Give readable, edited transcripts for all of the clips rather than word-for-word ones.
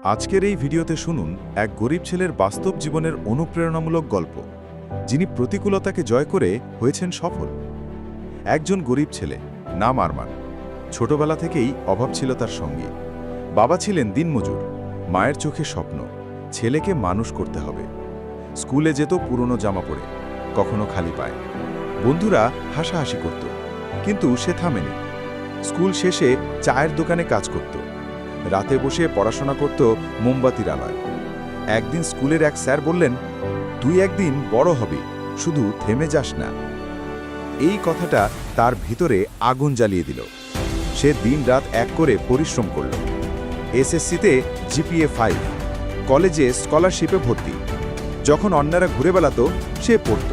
আজকের এই ভিডিওতে শুনুন এক গরিব ছেলের বাস্তব জীবনের অনুপ্রেরণামূলক গল্প, যিনি প্রতিকূলতাকে জয় করে হয়েছেন সফল। একজন গরিব ছেলে, নাম আরমান। ছোটবেলা থেকেই অভাব ছিল তার সঙ্গে। বাবা ছিলেন দিনমজুর, মায়ের চোখে স্বপ্ন, ছেলেকে মানুষ করতে হবে। স্কুলে যেত পুরনো জামা পরে, কখনো খালি পায়। বন্ধুরা হাসাহাসি করত, কিন্তু সে থামেনি। স্কুল শেষে চায়ের দোকানে কাজ করত, রাতে বসে পড়াশোনা করত মোমবাতির আলোয়। একদিন স্কুলের এক স্যার বললেন, তুই একদিন বড় হবি, শুধু থেমে যাস না। এই কথাটা তার ভিতরে আগুন জ্বালিয়ে দিল। সে দিনরাত এক করে পরিশ্রম করল। এসএসসিতে জিপিএ 5, কলেজে স্কলারশিপে ভর্তি। যখন অন্যরা ঘুরে বেড়াতো, সে পড়ত।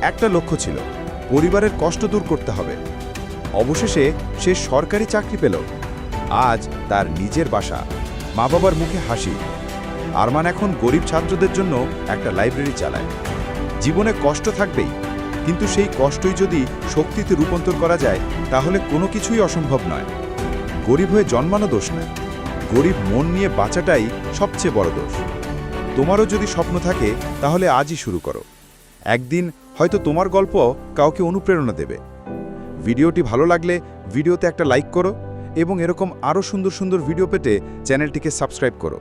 একটা লক্ষ্য ছিল, পরিবারের কষ্ট দূর করতে হবে। অবশেষে সে সরকারি চাকরি পেল। আজ তার নিজের বাসা, মা বাবার মুখে হাসি। আরমান এখন গরিব ছাত্রদের জন্য একটা লাইব্রেরি চালায়। জীবনে কষ্ট থাকবেই, কিন্তু সেই কষ্টই যদি শক্তিতে রূপান্তর করা যায়, তাহলে কোনো কিছুই অসম্ভব নয়। গরিব হয়ে জন্মানো দোষ নয়, গরিব মন নিয়ে বাঁচাটাই সবচেয়ে বড় দোষ। তোমারও যদি স্বপ্ন থাকে, তাহলে আজই শুরু করো। একদিন হয়তো তোমার গল্প কাউকে অনুপ্রেরণা দেবে। ভিডিওটি ভালো লাগলে ভিডিওতে একটা লাইক করো এবং এরকম আরও সুন্দর সুন্দর ভিডিও পেতে চ্যানেলটিকে সাবস্ক্রাইব করো।